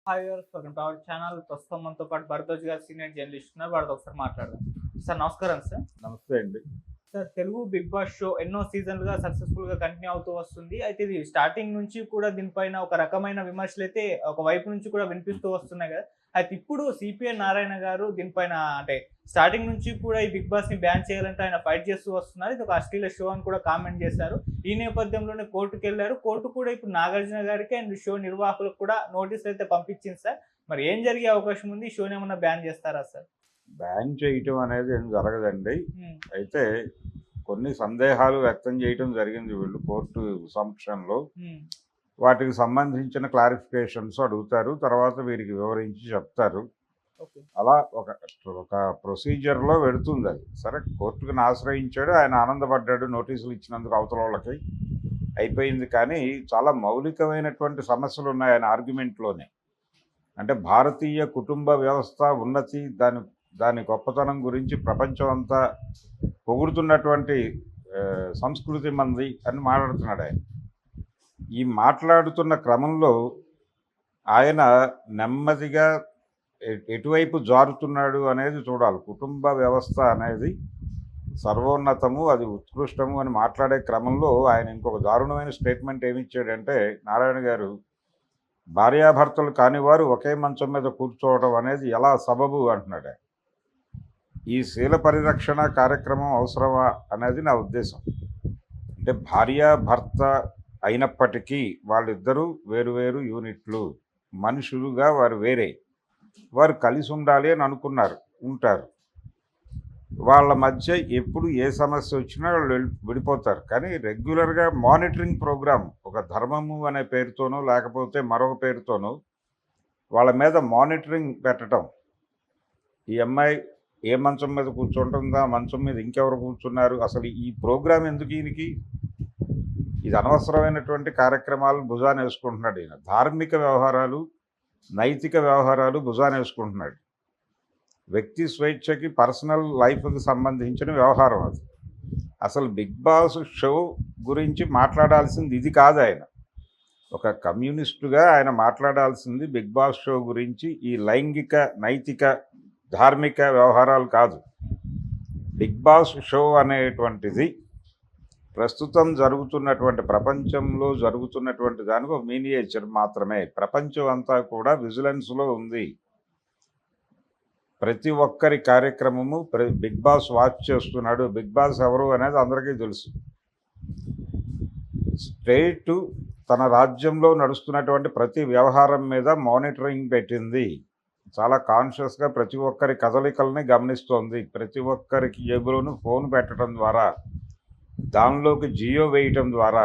Hi viewers, welcome to our channel. ప్రస్తుతం మనతో పాటు భరద్వాజ్ గారు సీనియర్ జర్నలిస్ట్ ఉన్నారు. వారితో ఒకసారి మాట్లాడదాం. సార్ నమస్కారం సార్. నమస్తే అండి. Sir, Telugu big boss show ఎన్నో సీజన్లుగా సక్సెస్ఫుల్ గా కంటిన్యూ అవుతూ వస్తుంది. అయితే ఇది స్టార్టింగ్ నుంచి కూడా దీనిపైన ఒక రకమైన విమర్శలు అయితే ఒక వైపు నుంచి కూడా వినిపిస్తూ వస్తున్నాయి కదా. అయితే ఇప్పుడు సిపిఎన్ నారాయణ గారు దీనిపైన అంటే స్టార్టింగ్ నుంచి కూడా ఈ బిగ్ బాస్ ని బ్యాన్ చేయాలంటే ఆయన ఫైట్ చేస్తూ వస్తున్నారు. ఇది ఒక అశ్లీల షో అని కూడా కామెంట్ చేశారు. ఈ నేపథ్యంలోనే కోర్టుకు వెళ్లారు. కోర్టు కూడా ఇప్పుడు నాగార్జున గారికి అండ్ షో నిర్వాహకులకు కూడా నోటీసులు అయితే పంపించింది సార్. మరి ఏం జరిగే అవకాశం ఉంది? ఈ షోని ఏమన్నా బ్యాన్ చేస్తారా సార్? బ్యాన్ చేయటం అనేది ఏం జరగదండి. ఉమ్, అయితే కొన్ని సందేహాలు వ్యక్తం చేయటం జరిగింది వీళ్ళు కోర్టు సమక్షంలో. ఉమ్, వాటికి సంబంధించిన క్లారిఫికేషన్స్ అడుగుతారు. తర్వాత వీరికి వివరించి చెప్తారు. ఓకే. అలా ఒక ఒక ప్రొసీజర్లో వెళుతుంది అది. సరే, కోర్టుకు ఆశ్రయించాడు, ఆయన ఆనందపడ్డాడు నోటీసులు ఇచ్చినందుకు అవతల వాళ్ళకి. అయిపోయింది. కానీ చాలా మౌలికమైనటువంటి సమస్యలు ఉన్నాయి ఆయన ఆర్గ్యుమెంట్లోనే. అంటే భారతీయ కుటుంబ వ్యవస్థ ఉన్నతి, దాని గొప్పతనం గురించి ప్రపంచం అంతా పొగుడుతున్నటువంటి సంస్కృతి మంది అని మాట్లాడుతున్నాడు ఆయన. ఈ మాట్లాడుతున్న క్రమంలో ఆయన నెమ్మదిగా ఎటువైపు జారుతున్నాడు అనేది చూడాలి. కుటుంబ వ్యవస్థ అనేది సర్వోన్నతము, అది ఉత్కృష్టము అని మాట్లాడే క్రమంలో ఆయన ఇంకొక దారుణమైన స్టేట్మెంట్ ఏమిచ్చాడంటే, నారాయణ గారు, భార్యాభర్తలు కానివారు ఒకే మంచం మీద కూర్చోవడం అనేది ఎలా సబబు అంటున్నాడు. ఈ శీల పరిరక్షణ కార్యక్రమం అవసరమా అనేది నా ఉద్దేశం. అంటే భార్యాభర్త అయినప్పటికీ వాళ్ళిద్దరూ వేరువేరు యూనిట్లు, మనుషులుగా వారు వేరే, వారు కలిసి ఉండాలి అని అనుకున్నారు, ఉంటారు. వాళ్ళ మధ్య ఎప్పుడు ఏ సమస్య వచ్చినా వాళ్ళు విడిపోతారు. కానీ రెగ్యులర్గా మానిటరింగ్ ప్రోగ్రామ్, ఒక ధర్మము అనే పేరుతోనో లేకపోతే మరొక పేరుతోనో వాళ్ళ మీద మానిటరింగ్ పెట్టడం. ఈ అమ్మాయి ఏ మంచం మీద కూర్చుంటుందా, మంచం మీద ఇంకెవరు కూర్చున్నారు, అసలు ఈ ప్రోగ్రాం ఎందుకు ఈయనకి? ఇది అనవసరమైనటువంటి కార్యక్రమాలు భుజాన వేసుకుంటున్నాడు ఈయన. ధార్మిక వ్యవహారాలు, నైతిక వ్యవహారాలు భుజాన వేసుకుంటున్నాడు. వ్యక్తి స్వేచ్ఛకి, పర్సనల్ లైఫ్కి సంబంధించిన వ్యవహారం అది. అసలు బిగ్ బాస్ షో గురించి మాట్లాడాల్సింది ఇది కాదు. ఆయన ఒక కమ్యూనిస్టుగా ఆయన మాట్లాడాల్సింది బిగ్ బాస్ షో గురించి ఈ లైంగిక, నైతిక, ధార్మిక వ్యవహారాలు కాదు. బిగ్ బాస్ షో అనేటువంటిది ప్రస్తుతం జరుగుతున్నటువంటి ప్రపంచంలో జరుగుతున్నటువంటి దానికి ఒక మినియేచర్ మాత్రమే. ప్రపంచం అంతా కూడా విజిలెన్స్లో ఉంది. ప్రతి ఒక్కరి కార్యక్రమము బిగ్ బాస్ వాచ్ చేస్తున్నాడు. బిగ్ బాస్ ఎవరు అనేది అందరికీ తెలుసు. స్టేటు తన రాజ్యంలో నడుస్తున్నటువంటి ప్రతి వ్యవహారం మీద మానిటరింగ్ పెట్టింది. చాలా కాన్షియస్గా ప్రతి ఒక్కరి కదలికల్ని గమనిస్తోంది. ప్రతి ఒక్కరికి జేబులోనూ ఫోన్ పెట్టడం ద్వారా, దానిలోకి జియో వేయటం ద్వారా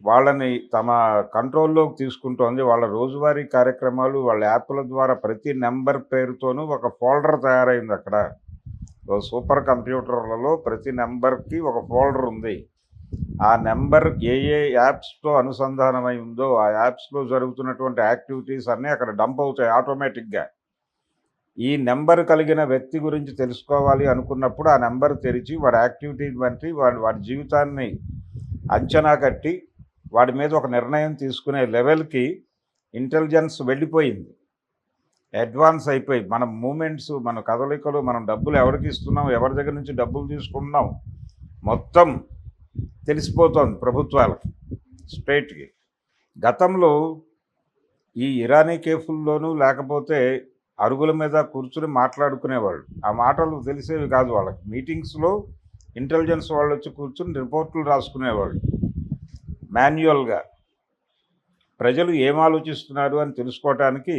వాళ్ళని తమ కంట్రోల్లోకి తీసుకుంటోంది. వాళ్ళ రోజువారీ కార్యక్రమాలు వాళ్ళ యాప్ల ద్వారా ప్రతి నెంబర్ పేరుతోనూ ఒక ఫోల్డర్ తయారైంది. అక్కడ సూపర్ కంప్యూటర్లలో ప్రతి నెంబర్కి ఒక ఫోల్డర్ ఉంది. ఆ నెంబర్ ఏ యాప్స్తో అనుసంధానమై ఉందో ఆ యాప్స్లో జరుగుతున్నటువంటి యాక్టివిటీస్ అన్నీ అక్కడ డంప్ అవుతాయి ఆటోమేటిక్గా. ఈ నెంబర్ కలిగిన వ్యక్తి గురించి తెలుసుకోవాలి అనుకున్నప్పుడు ఆ నెంబర్ తెరిచి వాడి యాక్టివిటీ బట్టి వాడి జీవితాన్ని అంచనా కట్టి వాడి మీద ఒక నిర్ణయం తీసుకునే లెవెల్కి ఇంటెలిజెన్స్ వెళ్ళిపోయింది. అడ్వాన్స్ అయిపోయి మన మూమెంట్స్, మన కదలికలు, మనం డబ్బులు ఎవరికి ఇస్తున్నాం, ఎవరి దగ్గర నుంచి డబ్బులు తీసుకుంటున్నాం, మొత్తం తెలిసిపోతోంది ప్రభుత్వాలకి, స్టేట్కి. గతంలో ఈ ఇరానీ కేఫుల్లోనూ లేకపోతే అరుగుల మీద కూర్చుని మాట్లాడుకునేవాళ్ళు. ఆ మాటలు తెలిసేవి కాదు వాళ్ళకి. మీటింగ్స్లో ఇంటెలిజెన్స్ వాళ్ళు వచ్చి కూర్చుని రిపోర్టులు రాసుకునేవాళ్ళు మాన్యువల్గా. ప్రజలు ఏం ఆలోచిస్తున్నారు అని తెలుసుకోవటానికి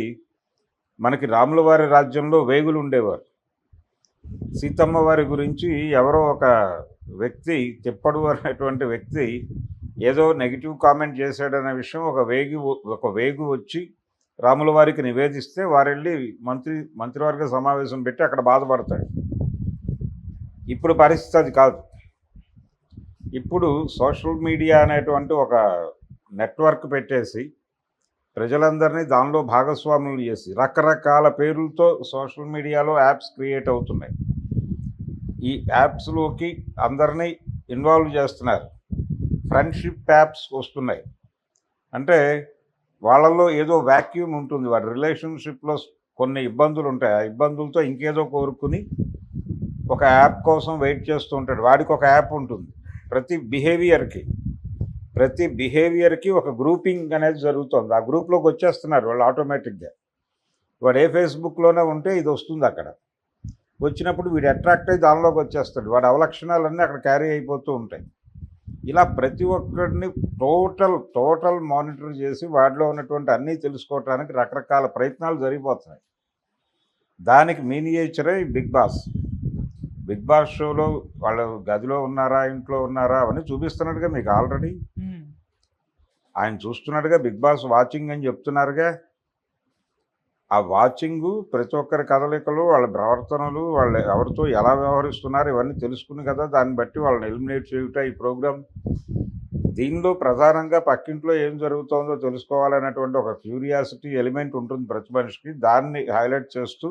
మనకి రాముల వారి రాజ్యంలో వేగులు ఉండేవారు. సీతమ్మ వారి గురించి ఎవరో ఒక వ్యక్తి, తిప్పడు అనేటువంటి వ్యక్తి ఏదో నెగిటివ్ కామెంట్ చేశాడనే విషయం ఒక వేగు వచ్చి రాముల వారికి నివేదిస్తే వారెళ్ళి మంత్రివర్గ సమావేశం పెట్టి అక్కడ బాధపడతాడు. ఇప్పుడు పరిస్థితి అది కాదు. ఇప్పుడు సోషల్ మీడియా అనేటువంటి ఒక నెట్వర్క్ పెట్టేసి ప్రజలందరినీ దానిలో భాగస్వాములు చేసి రకరకాల పేర్లతో సోషల్ మీడియాలో యాప్స్ క్రియేట్ అవుతున్నాయి. ఈ యాప్స్లోకి అందరినీ ఇన్వాల్వ్ చేస్తున్నారు. ఫ్రెండ్షిప్ యాప్స్ వస్తున్నాయి. అంటే వాళ్ళలో ఏదో వాక్యూమ్ ఉంటుంది. వాడి రిలేషన్‌షిప్‌లో కొన్ని ఇబ్బందులు ఉంటాయి. ఆ ఇబ్బందులతో ఇంకేదో కోరుకుని ఒక యాప్ కోసం వెయిట్ చేస్తూ ఉంటాడు. వాడికి ఒక యాప్ ఉంటుంది. ప్రతి బిహేవియర్‌కి ఒక గ్రూపింగ్ అనేది జరుగుతోంది. ఆ గ్రూప్‌లోకి వచ్చేస్తున్నారు వాళ్ళు ఆటోమేటిక్‌గా. వాడు ఏ ఫేస్‌బుక్‌లోనే ఉంటే ఇది వస్తుంది అక్కడ. వచ్చినప్పుడు వీడు అట్రాక్ట్ అయ్యి దానిలోకి వచ్చేస్తాడు. వాడి అవలక్షణాలన్నీ అక్కడ క్యారీ అయిపోతూ ఉంటాయి. ఇలా ప్రతి ఒక్కడిని టోటల్ మానిటర్ చేసి వాడిలో ఉన్నటువంటి అన్నీ తెలుసుకోవటానికి రకరకాల ప్రయత్నాలు జరిగిపోతున్నాయి. దానికి మినియేచరే ఈ బిగ్ బాస్. బిగ్ బాస్ షోలో వాళ్ళు గదిలో ఉన్నారా, ఇంట్లో ఉన్నారా అవన్నీ చూపిస్తున్నాడుగా మీకు ఆల్రెడీ. ఆయన చూస్తున్నాడుగా, బిగ్ బాస్ వాచింగ్ అని చెప్తున్నారుగా. ఆ వాచింగు, ప్రతి ఒక్కరి కదలికలు, వాళ్ళ ప్రవర్తనలు, వాళ్ళు ఎవరితో ఎలా వ్యవహరిస్తున్నారు ఇవన్నీ తెలుసుకుని కదా దాన్ని బట్టి వాళ్ళని ఎలిమినేట్ చేయుట ఈ ప్రోగ్రామ్. దీనిలో ప్రధానంగా పక్కింట్లో ఏం జరుగుతోందో తెలుసుకోవాలనేటువంటి ఒక క్యూరియాసిటీ ఎలిమెంట్ ఉంటుంది ప్రతి మనిషికి. దాన్ని హైలైట్ చేస్తూ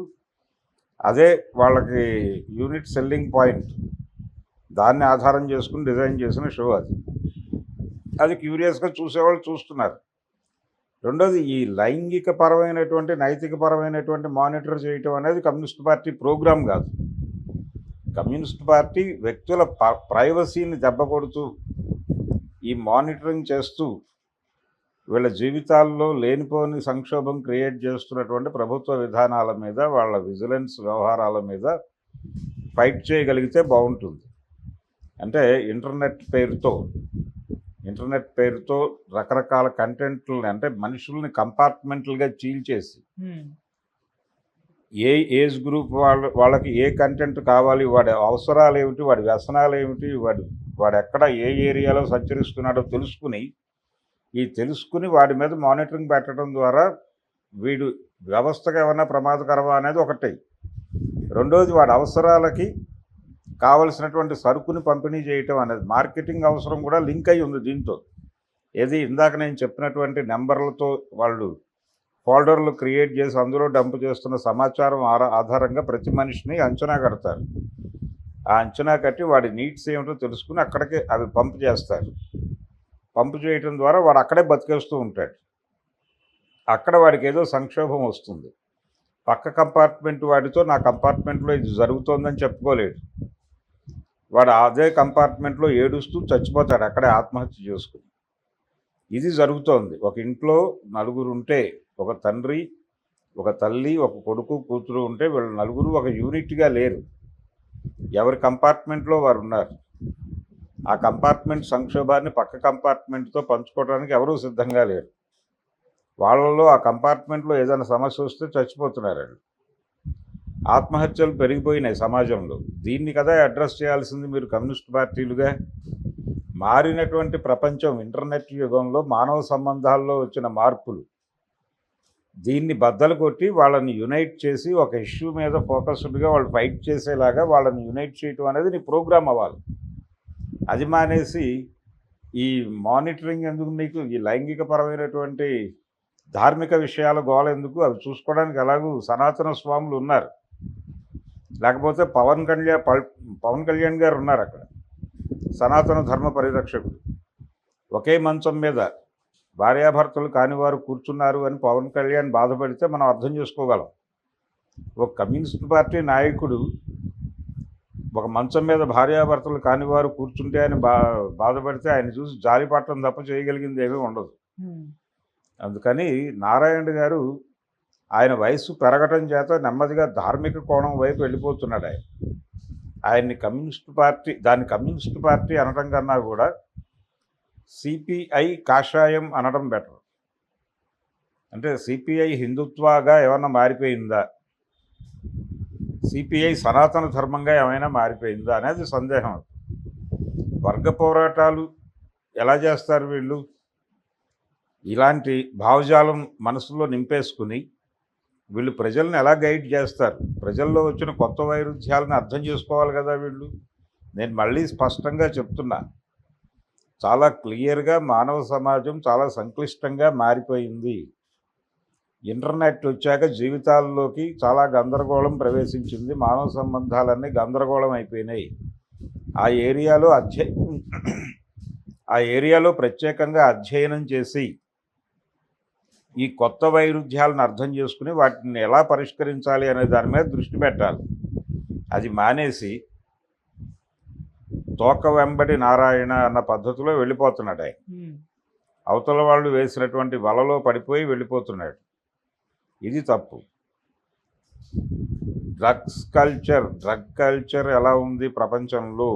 అదే వాళ్ళకి యూనిట్ సెల్లింగ్ పాయింట్. దాన్ని ఆధారం చేసుకుని డిజైన్ చేసిన షో అది. అది క్యూరియస్గా చూసేవాళ్ళు చూస్తున్నారు. రెండోది, ఈ లైంగిక పరమైనటువంటి నైతిక పరమైనటువంటి మానిటర్ చేయటం అనేది కమ్యూనిస్ట్ పార్టీ ప్రోగ్రాం కాదు. కమ్యూనిస్ట్ పార్టీ వ్యక్తుల ప్రైవసీని దెబ్బకొడుతూ ఈ మానిటరింగ్ చేస్తూ వీళ్ళ జీవితాల్లో లేనిపోని సంక్షోభం క్రియేట్ చేస్తున్నటువంటి ప్రభుత్వ విధానాల మీద, వాళ్ళ విజిలెన్స్ వ్యవహారాల మీద ఫైట్ చేయగలిగితే బాగుంటుంది. అంటే ఇంటర్నెట్ పేరుతో రకరకాల కంటెంట్లని, అంటే మనుషుల్ని కంపార్ట్మెంట్లుగా చీల్చేసి ఏ ఏజ్ గ్రూప్ వాళ్ళకి ఏ కంటెంట్ కావాలి, వాడి అవసరాలు ఏమిటి, వాడి వ్యసనాలు ఏమిటి, వాడు ఎక్కడ ఏ ఏరియాలో సంచరిస్తున్నాడో తెలుసుకుని వాడి మీద మానిటరింగ్ పెట్టడం ద్వారా వీడు వ్యవస్థగా ఏమన్నా ప్రమాదకరమా అనేది ఒకటి. రెండోది, వాడి అవసరాలకి కావలసినటువంటి సరుకుని పంపిణీ చేయటం అనేది, మార్కెటింగ్ అవసరం కూడా లింక్ అయి ఉంది దీంతో. ఏది ఇందాక నేను చెప్పినటువంటి నెంబర్లతో వాళ్ళు ఫోల్డర్లు క్రియేట్ చేసి అందులో డంప్ చేస్తున్న సమాచారం ఆధారంగా ప్రతి మనిషిని అంచనా కడతారు. ఆ అంచనా కట్టి వాడి నీడ్స్ ఏమిటో తెలుసుకుని అక్కడికి అవి పంప్ చేస్తారు. పంపు చేయటం ద్వారా వాడు అక్కడే బతికేస్తూ ఉంటాడు. అక్కడ వాడికి ఏదో సంక్షోభం వస్తుంది. పక్క కంపార్ట్మెంట్ వాడితో నా కంపార్ట్మెంట్లో ఇది జరుగుతోందని చెప్పుకోలేడు. వాడు అదే కంపార్ట్మెంట్లో ఏడుస్తూ చచ్చిపోతాడు అక్కడే ఆత్మహత్య చేసుకుని. ఇది జరుగుతోంది. ఒక ఇంట్లో నలుగురు ఉంటే, ఒక తండ్రి, ఒక తల్లి, ఒక కొడుకు, కూతురు ఉంటే వీళ్ళు నలుగురు ఒక యూనిట్గా లేరు. ఎవరి కంపార్ట్మెంట్లో వారు ఉన్నారు. ఆ కంపార్ట్మెంట్ సంక్షోభాన్ని పక్క కంపార్ట్మెంట్తో పంచుకోవడానికి ఎవరూ సిద్ధంగా లేరు. వాళ్ళలో ఆ కంపార్ట్మెంట్లో ఏదైనా సమస్య వస్తే చచ్చిపోతున్నారు. ఆత్మహత్యలు పెరిగిపోయినాయి సమాజంలో. దీన్ని కదా అడ్రస్ చేయాల్సింది మీరు కమ్యూనిస్ట్ పార్టీలుగా. మారినటువంటి ప్రపంచం, ఇంటర్నెట్ యుగంలో మానవ సంబంధాల్లో వచ్చిన మార్పులు, దీన్ని బద్దలు కొట్టి వాళ్ళని యునైట్ చేసి ఒక ఇష్యూ మీద ఫోకస్డ్గా వాళ్ళు ఫైట్ చేసేలాగా వాళ్ళని యునైట్ చేయటం అనేది నీ ప్రోగ్రామ్ అవ్వాలి. అది మానేసి ఈ మానిటరింగ్ ఎందుకు నీకు, ఈ లైంగిక పరమైనటువంటి ధార్మిక విషయాల గోల ఎందుకు? అవి చూసుకోవడానికి ఎలాగూ సనాతన స్వాములు ఉన్నారు. లేకపోతే పవన్ కళ్యాణ్ గారు ఉన్నారు అక్కడ, సనాతన ధర్మ పరిరక్షకుడు. ఒకే మంచం మీద భార్యాభర్తలు కానివారు కూర్చున్నారు అని పవన్ కళ్యాణ్ బాధపడితే మనం అర్థం చేసుకోగలం. ఒక కమ్యూనిస్ట్ పార్టీ నాయకుడు ఒక మంచం మీద భార్యాభర్తలు కానివారు కూర్చుంటే ఆయన బాధపడితే ఆయన చూసి జాలిపడటం తప్ప చేయగలిగింది ఏమీ ఉండదు. అందుకని నారాయణ గారు ఆయన వయసు పెరగటం చేత నెమ్మదిగా ధార్మిక కోణం వైపు వెళ్ళిపోతున్నాడు. ఆయన్ని కమ్యూనిస్ట్ పార్టీ అనడం కన్నా కూడా సిపిఐ కాషాయం అనడం బెటర్. అంటే సిపిఐ హిందుత్వగా ఏమన్నా మారిపోయిందా, సిపిఐ సనాతన ధర్మంగా ఏమైనా మారిపోయిందా అనేది సందేహం. వర్గ పోరాటాలు ఎలా చేస్తారు వీళ్ళు? ఇలాంటి భావజాలం మనసులో నింపేసుకుని వీళ్ళు ప్రజల్ని ఎలా గైడ్ చేస్తారు? ప్రజల్లో వచ్చిన కొత్త వైరుధ్యాలను అర్థం చేసుకోవాలి కదా వీళ్ళు. నేను మళ్ళీ స్పష్టంగా చెప్తున్నా, చాలా క్లియర్గా మానవ సమాజం చాలా సంక్లిష్టంగా మారిపోయింది. ఇంటర్నెట్ వచ్చాక జీవితాల్లోకి చాలా గందరగోళం ప్రవేశించింది. మానవ సంబంధాలన్నీ గందరగోళం అయిపోయినాయి. ఆ ఏరియాలో ప్రత్యేకంగా అధ్యయనం చేసి ఈ కొత్త వైరుధ్యాలను అర్థం చేసుకుని వాటిని ఎలా పరిష్కరించాలి అనే దాని మీద దృష్టి పెట్టాలి. అది మానేసి తోక వెంబడి నారాయణ అన్న పద్ధతిలో వెళ్ళిపోతున్నాడు ఆయన. అవతల వాళ్ళు వేసినటువంటి వలలో పడిపోయి వెళ్ళిపోతున్నాడు. ఇది తప్పు. డ్రగ్ కల్చర్ ఎలా ఉంది ప్రపంచంలో?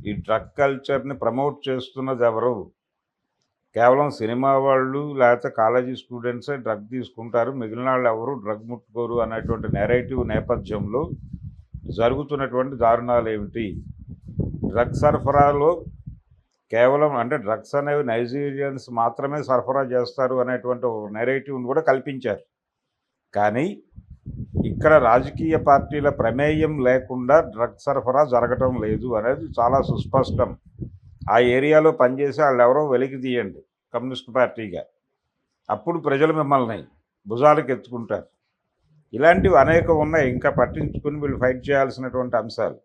ఈ డ్రగ్ కల్చర్ని ప్రమోట్ చేస్తున్నది ఎవరు? కేవలం సినిమా వాళ్ళు లేకపోతే కాలేజీ స్టూడెంట్సే డ్రగ్ తీసుకుంటారు, మిగిలిన వాళ్ళు ఎవరు డ్రగ్ ముట్టుకోరు అనేటువంటి నెరేటివ్ నేపథ్యంలో జరుగుతున్నటువంటి దారుణాలు ఏమిటి? డ్రగ్ సరఫరాలో కేవలం అంటే డ్రగ్స్ అనేవి నైజీరియన్స్ మాత్రమే సరఫరా చేస్తారు అనేటువంటి ఒక నెరేటివ్ని కూడా కల్పించారు. కానీ ఇక్కడ రాజకీయ పార్టీల ప్రమేయం లేకుండా డ్రగ్ సరఫరా జరగటం లేదు అనేది చాలా సుస్పష్టం. ఆ ఏరియాలో పనిచేసి వాళ్ళు ఎవరో వెలికి తీయండి కమ్యూనిస్ట్ పార్టీగా, అప్పుడు ప్రజలు మిమ్మల్ని భుజాలకు ఎత్తుకుంటారు. ఇలాంటివి అనేకం ఉన్నాయి, ఇంకా పట్టించుకుని వీళ్ళు ఫైట్ చేయాల్సినటువంటి అంశాలు.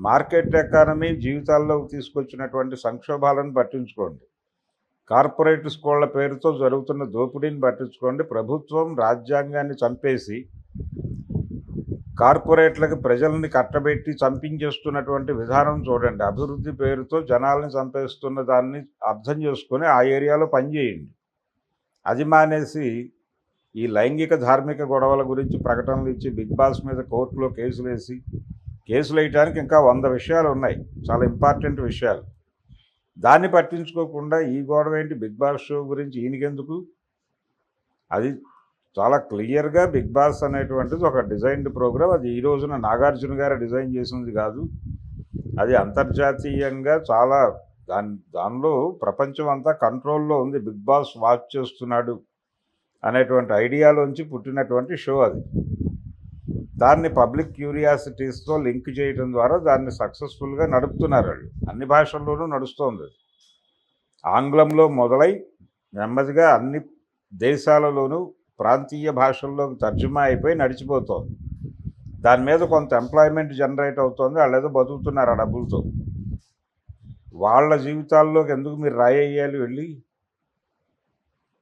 మార్కెట్ ఎకానమీ జీవితాల్లోకి తీసుకొచ్చినటువంటి సంక్షోభాలను పట్టించుకోండి. కార్పొరేట్ స్కూళ్ల పేరుతో జరుగుతున్న దోపిడీని పట్టించుకోండి. ప్రభుత్వం రాజ్యాంగాన్ని చంపేసి కార్పొరేట్లకు ప్రజల్ని కట్టబెట్టి చంపించేస్తున్నటువంటి విధానం చూడండి. అభివృద్ధి పేరుతో జనాల్ని చంపేస్తున్న దాన్ని అర్థం చేసుకొని ఆ ఏరియాలో పనిచేయండి. అది మానేసి ఈ లైంగిక ధార్మిక గొడవల గురించి ప్రకటనలు ఇచ్చి బిగ్ బాస్ మీద కోర్టులో కేసులు వేయడానికి ఇంకా 100 విషయాలు ఉన్నాయి, చాలా ఇంపార్టెంట్ విషయాలు. దాన్ని పట్టించుకోకుండా ఈ గొడవ ఏంటి, బిగ్ బాస్ షో గురించి ఈయనకెందుకు? అది చాలా క్లియర్గా బిగ్ బాస్ అనేటువంటిది ఒక డిజైన్డ్ ప్రోగ్రామ్. అది ఈ రోజున నాగార్జున గారు డిజైన్ చేసింది కాదు, అది అంతర్జాతీయంగా చాలా దానిలో ప్రపంచం అంతా కంట్రోల్లో ఉంది. బిగ్ బాస్ వాచ్ చేస్తున్నాడు అనేటువంటి ఐడియాలోంచి పుట్టినటువంటి షో అది. దాన్ని పబ్లిక్ క్యూరియాసిటీస్తో లింక్ చేయడం ద్వారా దాన్ని సక్సెస్ఫుల్గా నడుపుతున్నారు వాళ్ళు. అన్ని భాషల్లోనూ నడుస్తోంది. ఆంగ్లంలో మొదలై నెమ్మదిగా అన్ని దేశాలలోనూ ప్రాంతీయ భాషల్లోకి తర్జుమా అయిపోయి నడిచిపోతోంది. దాని మీద కొంత ఎంప్లాయ్మెంట్ జనరేట్ అవుతోంది, వాళ్ళు ఏదో బతుకుతున్నారు ఆ డబ్బులతో. వాళ్ళ జీవితాల్లోకి ఎందుకు మీరు రాయేయాలి వెళ్ళి?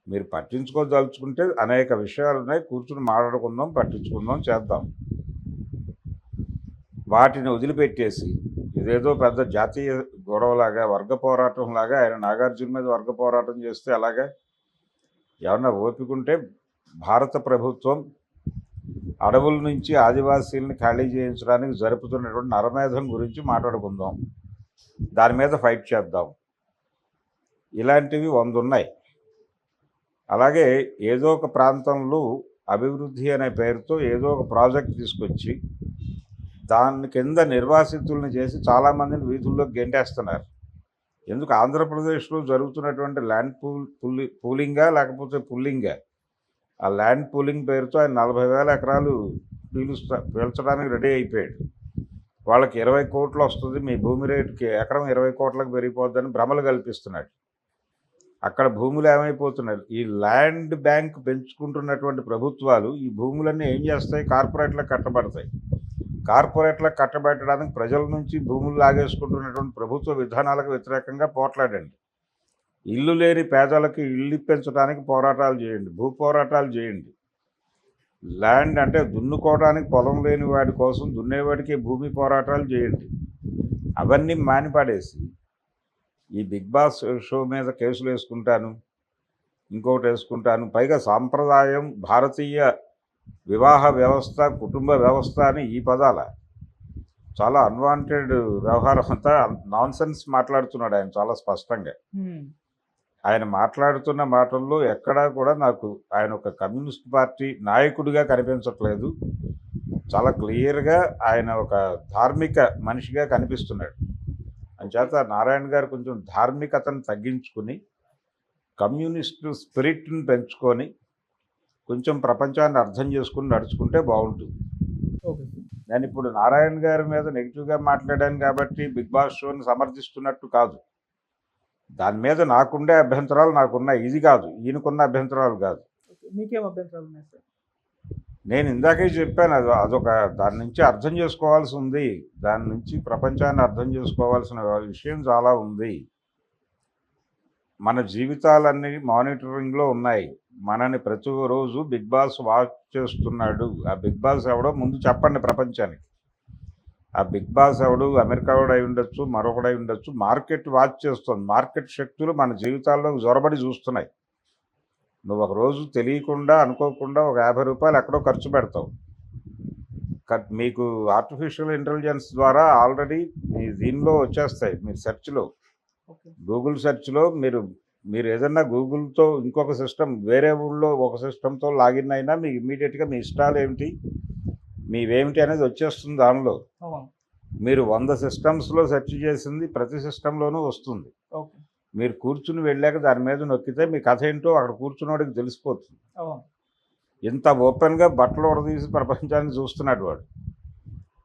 మీరు పట్టించుకోదలుచుకుంటే అనేక విషయాలు ఉన్నాయి, కూర్చుని మాట్లాడుకుందాం, పట్టించుకుందాం, చేద్దాం. వాటిని వదిలిపెట్టేసి ఇదేదో పెద్ద జాతీయ గొడవలాగా వర్గ పోరాటంలాగా ఆయన నాగార్జున మీద వర్గ పోరాటం చేస్తే అలాగా ఏమన్నా ఓపికంటే భారత ప్రభుత్వం అడవుల నుంచి ఆదివాసీలను ఖాళీ చేయించడానికి జరుపుతున్నటువంటి నరమేధం గురించి మాట్లాడుకుందాం, దాని మీద ఫైట్ చేద్దాం. ఇలాంటివి 100 ఉన్నాయి. అలాగే ఏదో ఒక ప్రాంతంలో అభివృద్ధి అనే పేరుతో ఏదో ఒక ప్రాజెక్ట్ తీసుకొచ్చి దాని కింద నిర్వాసితులను చేసి చాలామందిని వీధుల్లోకి గెంటేస్తున్నారు. ఎందుకు? ఆంధ్రప్రదేశ్లో జరుగుతున్నటువంటి ల్యాండ్ పూలింగా లేకపోతే పుల్లింగా? ఆ ల్యాండ్ పూలింగ్ పేరుతో ఆయన 40,000 ఎకరాలు పీల్చడానికి రెడీ అయిపోయాడు. వాళ్ళకి 20 కోట్లు వస్తుంది, మీ భూమి రేటుకి ఎకరం 20 కోట్లకు పెరిగిపోద్దని భ్రమలు కల్పిస్తున్నాడు. అక్కడ భూములు ఏమైపోతున్నారు? ఈ ల్యాండ్ బ్యాంక్ పెంచుకుంటున్నటువంటి ప్రభుత్వాలు ఈ భూములన్నీ ఏం చేస్తాయి? కార్పొరేట్లకు కట్టబడతాయి. కార్పొరేట్లకు కట్టబెట్టడానికి ప్రజల నుంచి భూములు లాగేసుకుంటున్నటువంటి ప్రభుత్వ విధానాలకు వ్యతిరేకంగా పోట్లాడండి. ఇల్లు లేని పేదలకు ఇల్లు ఇప్పించడానికి పోరాటాలు చేయండి, భూ పోరాటాలు చేయండి. ల్యాండ్ అంటే దున్నుకోవడానికి పొలం లేని వాడి కోసం దున్నేవాడికి భూమి పోరాటాలు చేయండి. అవన్నీ మానిపడేసి ఈ బిగ్ బాస్ షో మీద కేసులు వేసుకుంటాను, ఇంకొకటి వేసుకుంటాను, పైగా సాంప్రదాయం, భారతీయ వివాహ వ్యవస్థ, కుటుంబ వ్యవస్థ అని ఈ పదాల చాలా అన్వాంటెడ్ వ్యవహారం అంతా నాన్సెన్స్ మాట్లాడుతున్నాడు ఆయన చాలా స్పష్టంగా. ఆయన మాట్లాడుతున్న మాటల్లో ఎక్కడా కూడా నాకు ఆయన ఒక కమ్యూనిస్ట్ పార్టీ నాయకుడిగా కనిపించట్లేదు. చాలా క్లియర్గా ఆయన ఒక ధార్మిక మనిషిగా కనిపిస్తున్నాడు. అంచేత నారాయణ గారు కొంచెం ధార్మికతను తగ్గించుకుని కమ్యూనిస్టు స్పిరిట్ని పెంచుకొని కొంచెం ప్రపంచాన్ని అర్థం చేసుకుని నడుచుకుంటే బాగుంటుంది. నేను ఇప్పుడు నారాయణ గారి మీద నెగిటివ్గా మాట్లాడాను కాబట్టి బిగ్ బాస్ షోని సమర్థిస్తున్నట్టు కాదు. దాని మీద నాకుండే అభ్యంతరాలు నాకున్నాయి, ఇది కాదు, ఈయనకున్న అభ్యంతరాలు కాదు. మీకేం అభ్యంతరాలు ఉన్నాయి సార్? నేను ఇందాకే చెప్పాను, అదొక దాని నుంచి అర్థం చేసుకోవాల్సి ఉంది, దాని నుంచి ప్రపంచాన్ని అర్థం చేసుకోవాల్సిన విషయం చాలా ఉంది. మన జీవితాలన్నీ మానిటరింగ్లో ఉన్నాయి. మనని ప్రతిరోజు బిగ్ బాస్ వాచ్ చేస్తున్నాడు. ఆ బిగ్ బాస్ ఎవడో ముందు చెప్పండి ప్రపంచానికి. ఆ బిగ్ బాస్ ఎవడు అమెరికా వాడు అయి ఉండొచ్చు, మరొకడై ఉండొచ్చు. మార్కెట్ వాచ్ చేస్తుంది. మార్కెట్ శక్తులు మన జీవితాల్లో జొరబడి చూస్తున్నాయి. నువ్వు ఒక రోజు తెలియకుండా అనుకోకుండా ఒక ₹50 ఎక్కడో ఖర్చు పెడతావు. మీకు ఆర్టిఫిషియల్ ఇంటెలిజెన్స్ ద్వారా ఆల్రెడీ మీ దీనిలో వచ్చేస్తాయి. మీరు సెర్చ్లో, ఓకే. గూగుల్ సెర్చ్లో మీరు ఏదన్నా గూగుల్తో ఇంకొక సిస్టమ్ వేరే ఊళ్ళో ఒక సిస్టమ్తో లాగిన్ అయినా మీకు ఇమ్మీడియట్గా మీ ఇష్టాలు ఏమిటి, మీవేమిటి అనేది వచ్చేస్తుంది దానిలో. అవును. మీరు 100 సిస్టమ్స్లో సెర్చ్ చేసింది ప్రతి సిస్టంలోనూ వస్తుంది. ఓకే. మీరు కూర్చుని వెళ్ళాక దాని మీద నొక్కితే మీ కథ ఏంటో అక్కడ కూర్చున్నవాడికి తెలిసిపోతుంది. అవును. ఇంత ఓపెన్గా బట్టలు ఉడదీసి ప్రపంచాన్ని చూస్తున్నాడు వాడు.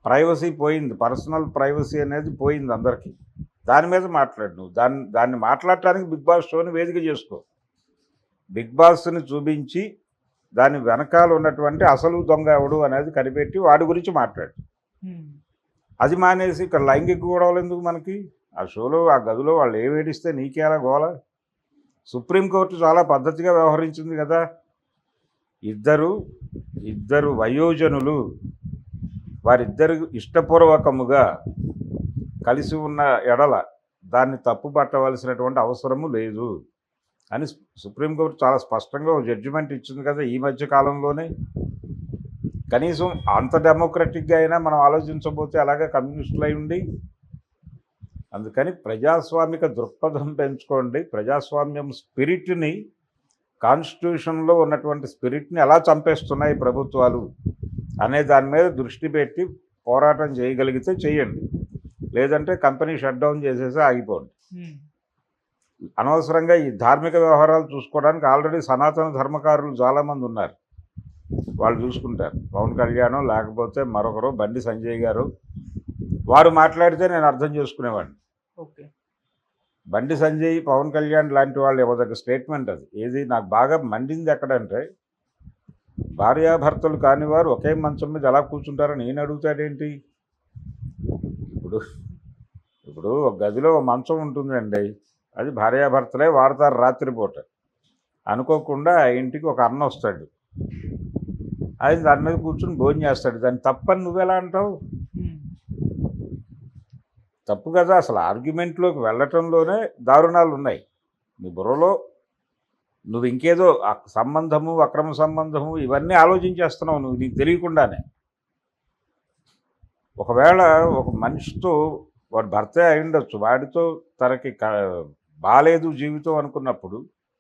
ప్రైవసీ పోయింది, పర్సనల్ ప్రైవసీ అనేది పోయింది అందరికీ. దాని మీద మాట్లాడు నువ్వు. దాన్ని మాట్లాడటానికి బిగ్ బాస్ షోని వేదిక చేసుకో. బిగ్ బాస్ని చూపించి దాని వెనకాల ఉన్నటువంటి అసలు దొంగ ఎవడు అనేది కనిపెట్టి వాడి గురించి మాట్లాడు. అది మానేసి ఇక్కడ లైంగిక గొడవలు ఎందుకు మనకి? ఆ షోలో ఆ గదిలో వాళ్ళు ఏడిస్తే నీకేలా గోల? సుప్రీంకోర్టు చాలా పద్ధతిగా వ్యవహరించింది కదా. ఇద్దరు వయోజనులు వారిద్దరు ఇష్టపూర్వకముగా కలిసి ఉన్న ఎడల దాన్ని తప్పుపట్టవలసినటువంటి అవసరము లేదు అని సుప్రీంకోర్టు చాలా స్పష్టంగా ఒక జడ్జిమెంట్ ఇచ్చింది కదా ఈ మధ్య కాలంలోనే. కనీసం అంత డెమోక్రటిక్గా అయినా మనం ఆలోచించబోతే అలాగే కమ్యూనిస్టులు అయి ఉండి. అందుకని ప్రజాస్వామిక దృక్పథం పెంచుకోండి. ప్రజాస్వామ్యం స్పిరిట్ని, కాన్స్టిట్యూషన్లో ఉన్నటువంటి స్పిరిట్ని ఎలా చంపేస్తున్నాయి ప్రభుత్వాలు అనే దాని మీద దృష్టి పెట్టి పోరాటం చేయగలిగితే చేయండి. లేదంటే కంపెనీ షట్ డౌన్ చేసేసి ఆగిపోండి. అనవసరంగా ఈ ధార్మిక వ్యవహారాలు చూసుకోవడానికి ఆల్రెడీ సనాతన ధర్మకారులు చాలామంది ఉన్నారు. వాళ్ళు చూసుకుంటారు. పవన్ కళ్యాణ్ లేకపోతే మరొకరు బండి సంజయ్ గారు వారు మాట్లాడితే నేను అర్థం చేసుకునేవాడిని. ఓకే. బండి సంజయ్, పవన్ కళ్యాణ్ లాంటి వాళ్ళు ఇవ్వదగ్గ స్టేట్మెంట్ అది. ఏది నాకు బాగా మండింది ఎక్కడంటే, భార్యాభర్తలు కాని వారు ఒకే మంచం మీద ఎలా కూర్చుంటారని నేను అడుగుతాడేంటి? ఇప్పుడు ఒక గదిలో ఒక మంచం ఉంటుందండి, అది భార్యాభర్తలే వాడతారు రాత్రిపూట. అనుకోకుండా ఆ ఇంటికి ఒక అన్న వస్తాడు, ఆయన దాని మీద కూర్చుని భోజనం చేస్తాడు. దాన్ని తప్పని నువ్వెలా అంటావు? తప్పు కదా. అసలు ఆర్గ్యుమెంట్లోకి వెళ్ళటంలోనే దారుణాలు ఉన్నాయి. నీ బుర్రలో నువ్వు ఇంకేదో సంబంధము, అక్రమ సంబంధము ఇవన్నీ ఆలోచించేస్తున్నావు నువ్వు నీకు తెలియకుండానే. ఒకవేళ ఒక మనిషితో వాడు భర్తే అయి ఉండొచ్చు, వాడితో తనకి బాలేదు జీవితం అనుకున్నప్పుడు